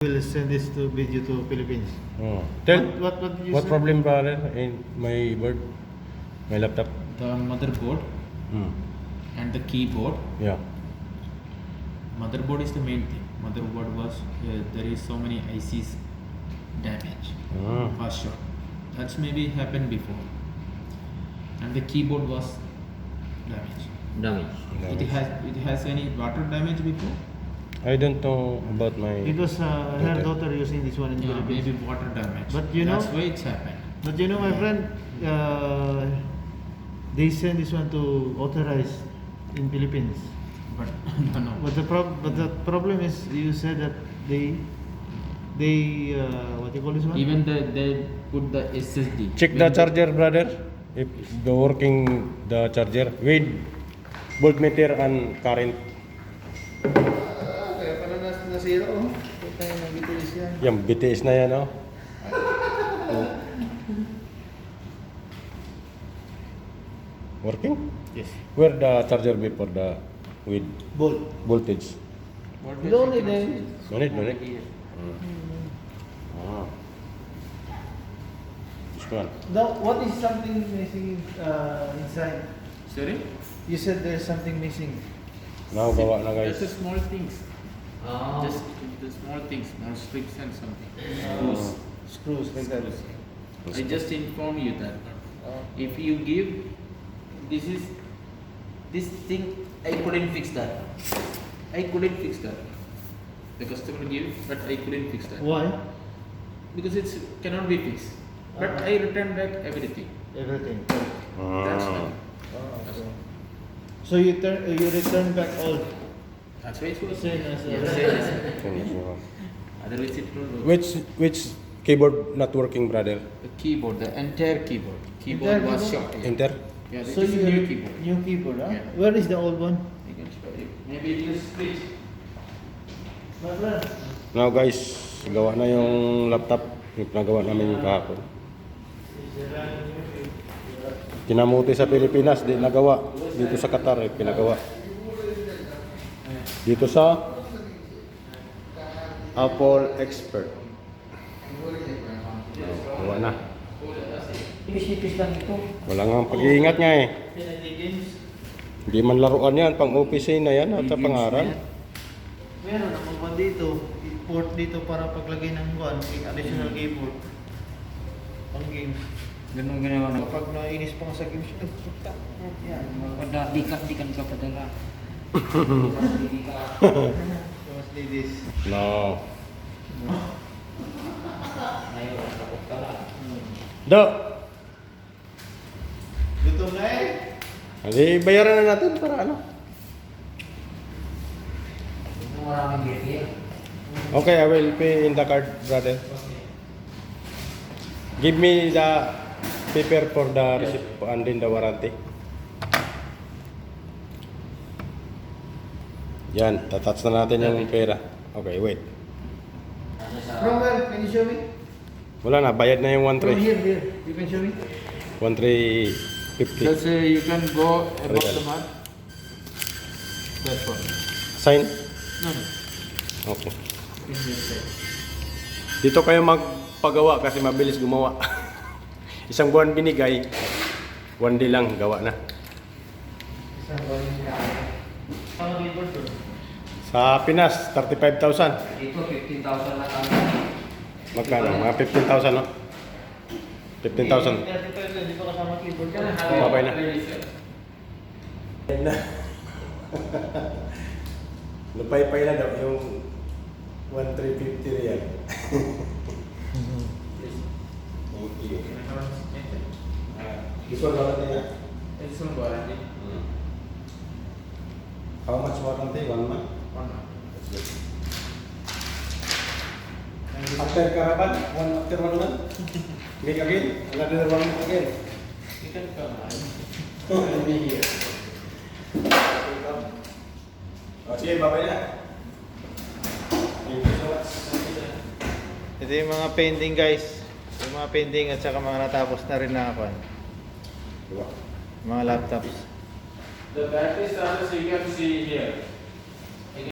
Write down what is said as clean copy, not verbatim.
Will send this to video to Philippines. Oh. Tell What did you what say? problem brother in my board, my laptop. The motherboard Hmm. and the keyboard. Yeah. Motherboard is the main thing. Motherboard was there is so many ICs damage, fast short. That's maybe happened before. And the keyboard was damaged. It has any water damage before? I don't know about my. Because her daughter using this one in Yeah, Philippines. maybe water damage. But you know- that's why it's happened. But you know, my friend, they send this one to authorize in Philippines. But no. But the problem is, you said that they what do you call this one? Even they put the SSD. Check the charger, brother. If the working the charger with voltmeter and current. Kaya pala nasira oh. Puta yung nag-BTS yan. Yung BTS na yan, oh. Working? Yes. Where the charger before the with Bolt. voltage? You don't need any. No need. Ah. This one. Now, what is something missing inside? Sorry? You said there's something missing. Now gawa na guys. Just the small things. Just the small things, small strips and something. Screws. Screws like that. I just inform you that if you give this thing, I couldn't fix that. The customer gave, but I couldn't fix that Why? because it cannot be fixed. But I returned back everything. Everything. That's why. Okay. So you return back all. That's why it was Same as, otherwise it will work. Which keyboard not working, brother? The keyboard, the entire keyboard. Entire Was keyboard? short. Yeah. Enter. Yeah, this So is you a new keyboard. New keyboard, huh? Yeah. Where is the old one? I can show you. Maybe it is split. My friend. Now guys, gawa na yung laptop. Yung nagawa namin yung kahapon. Kinamuti sa Pilipinas, di nagawa. Dito sa Qatar, pinagawa. Dito sa Apple Expert. Gawa na. Ipis-ipis lang ito. Wala nga pag-iingat niya eh. Hindi man laruan yan, pang opisina yan at sa pangaral. Meron naman ba dito? Port dito para paglagay ng additional keyboard. Pang games. Ganun ginawa na. Kapag nainis pa nga sa games, ay puta. Yan. Di kan ka padala. Mas ladies. No. Do! Gutom na eh. Hindi, bayaran na natin para ano. Okay, I will pay in the card, brother. Give me the paper for the receipt and then the warranty. Yan, tatouch na natin yung pera. Okay, wait. From where? Can you show me? Wala na, bayad na yung From 1.3. here. You can show me? 1.350. Let's say you can go above Regal. the mark. That's what. Sign? No. Okay. In this side. Dito kayo magpagawa kasi mabilis gumawa. Isang buwan binigay, 1 day lang gawa na. Isang buwan niya. Pang keyboard to? Sa Pinas, 35,000. Dito 15,000 na kami. Magkano? Mga 15,000, no? 15,000. Hindi pa kasama keyboard. Babay na. Lupay-pay na daw yung 1,350 real. Thank you. This one warranty na? This one warranty. How much warranty? 1 month? 1 month. That's good. After karapan, after 1 month? Make again? Another 1 month again? You can come. I'll be here. Sige, babay na. Thank you so much. Ito yung mga pending guys. Yung mga pending at saka mga natapos na rin na ako. Diba? Mga laptops. The battery status you can see here.